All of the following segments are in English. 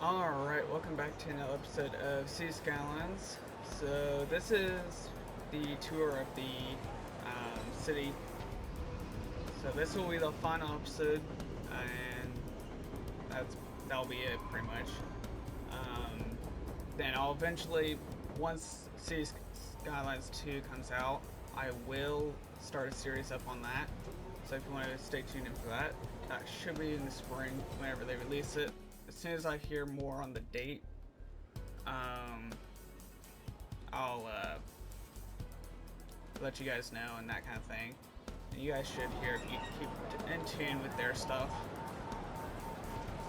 Alright, welcome back to another episode of Cities Skylines. So this is the tour of the city. So this will be the final episode, and that'll be it pretty much. Then I'll eventually, once Cities Skylines 2 comes out, I will start a series up on that. So if you want to stay tuned in for that, that should be in the spring whenever they release it. As soon as I hear more on the date, I'll let you guys know and that kind of thing. And you guys should keep in tune with their stuff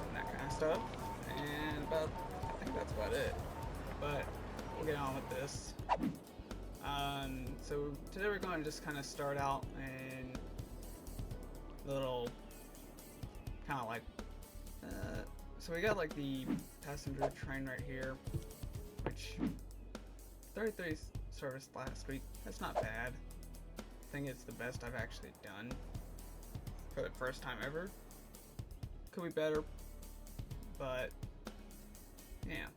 and that kind of stuff. And I think that's about it. But we'll get on with this. So today we're going to just kind of start out in little kind of like so we got like the passenger train right here, which 33 service last week. That's not bad. I think it's the best I've actually done for the first time ever. Could be better, but yeah.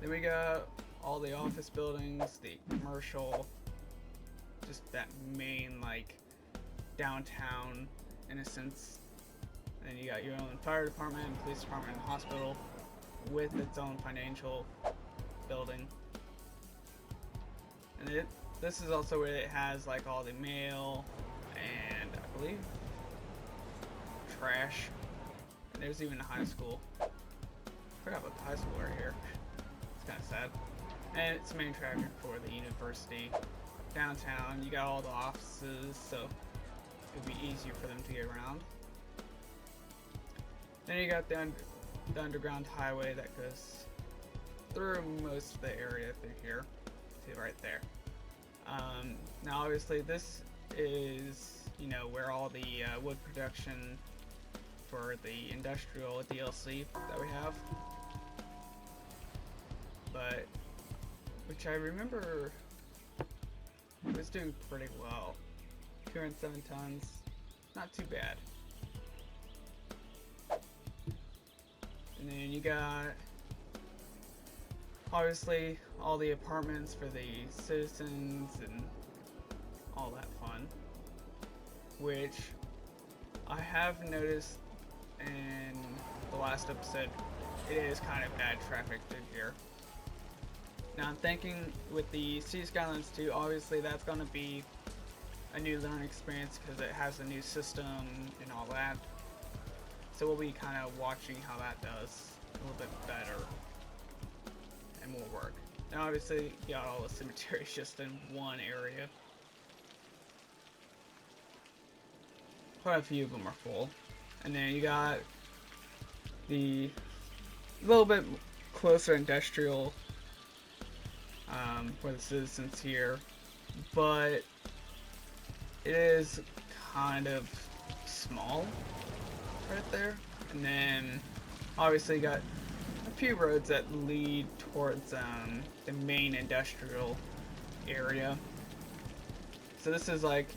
Then we got all the office buildings, the commercial, just that main like downtown in a sense. And then you got your own fire department, police department, and hospital with its own financial building. And this is also where it has like all the mail and I believe trash. And there's even a high school. I forgot about the high school right here. It's kind of sad. And it's main traffic for the university. Downtown, you got all the offices, so it'll be easier for them to get around. Then you got the underground highway that goes through most of the area through here. See right there. Now obviously this is, where all the wood production for the industrial DLC that we have. But, which I remember was doing pretty well. 207 tons, not too bad. And then you got, obviously, all the apartments for the citizens and all that fun. Which I have noticed in the last episode, it is kind of bad traffic through here. Now I'm thinking with the Cities Skylines 2, obviously that's going to be a new learning experience because it has a new system and all that. So we'll be kind of watching how that does a little bit better and more work. Now obviously you got all the cemeteries just in one area. Quite a few of them are full. And then you got the little bit closer industrial for the citizens here. But it is kind of small right there. And then obviously you got a few roads that lead towards the main industrial area. So this is like,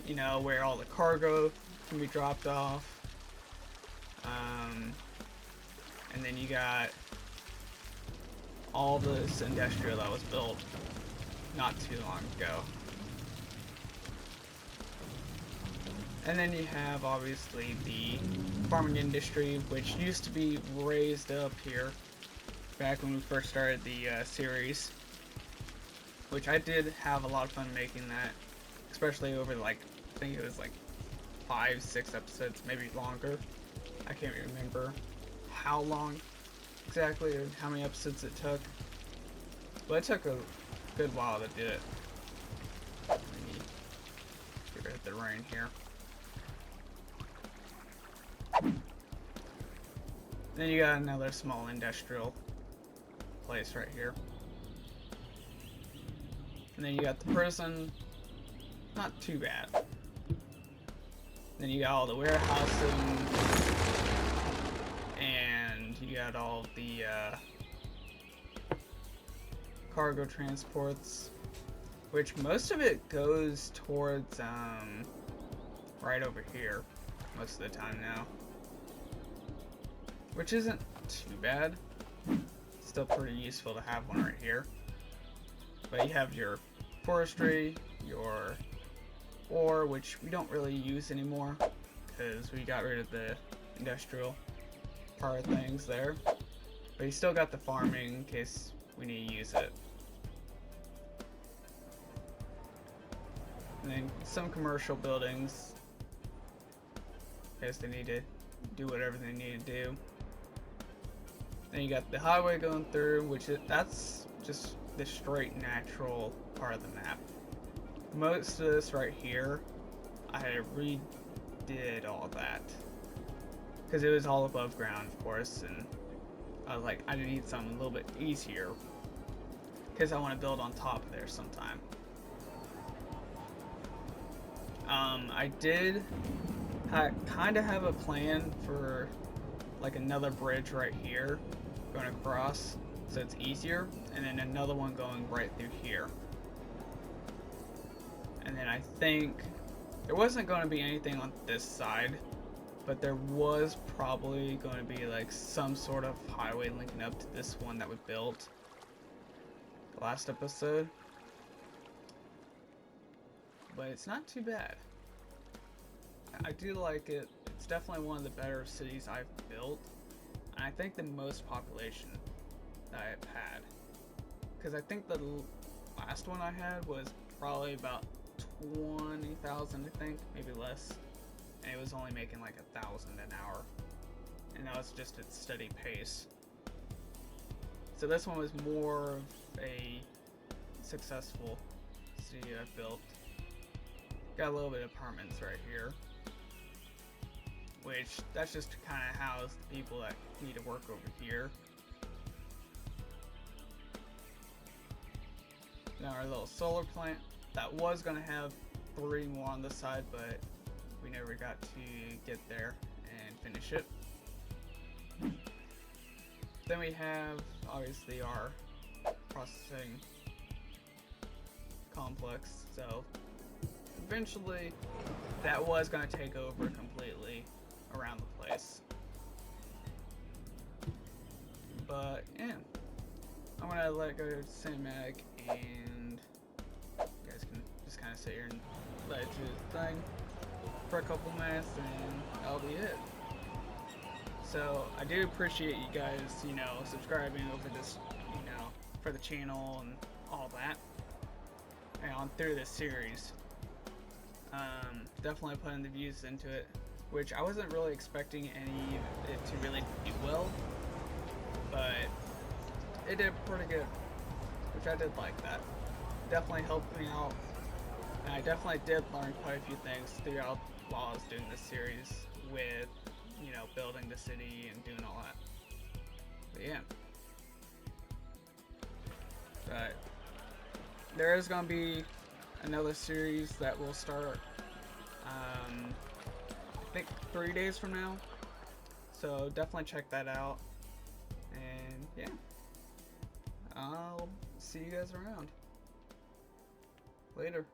where all the cargo can be dropped off. And then you got all this industrial that was built not too long ago. And then you have obviously the farming industry, which used to be raised up here back when we first started the series, which I did have a lot of fun making that, especially over I think it was 5-6 episodes, maybe longer. I can't remember how long exactly or how many episodes it took, but it took a good while to do it. Let me get rid of the rain here. Then you got another small industrial place right here. And then you got the prison, not too bad. Then you got all the warehousing, and you got all the cargo transports, which most of it goes towards right over here most of the time now. Which isn't too bad. Still pretty useful to have one right here. But you have your forestry, your ore, which we don't really use anymore because we got rid of the industrial part of things there. But you still got the farming in case we need to use it. And then some commercial buildings in case they need to do whatever they need to do. Then you got the highway going through, that's just the straight natural part of the map. Most of this right here, I redid all that because it was all above ground, of course, and I was like, I need something a little bit easier because I want to build on top of there sometime. I did kind of have a plan for like another bridge right here going across so it's easier, and then another one going right through here. And then I think there wasn't going to be anything on this side, but there was probably going to be like some sort of highway linking up to this one that we built last episode. But it's not too bad. I do like it. It's definitely one of the better cities I've built. And I think the most population that I've had. Because I think the last one I had was probably about 20,000, I think, maybe less. And it was only making like 1,000 an hour. And that was just its steady pace. So this one was more of a successful city I've built. Got a little bit of apartments right here. Which, that's just to kind of house the people that need to work over here. Now our little solar plant, that was going to have 3 more on the side, but we never got to get there and finish it. Then we have, obviously, our processing complex, so eventually that was going to take over completely around the place. But yeah, I'm gonna let it go to cinematic, and you guys can just kind of sit here and let it do its thing for a couple minutes, and that'll be it. So I do appreciate you guys, subscribing over this, for the channel and all that, and on through this series. Definitely putting the views into it, which I wasn't really expecting it to really do well, but it did pretty good, which I did like that. Definitely helped me out, and I definitely did learn quite a few things throughout while I was doing this series with, building the city and doing all that. But yeah. But there is going to be another series that will start, I think 3 days from now. So definitely check that out. And yeah, I'll see you guys around. Later.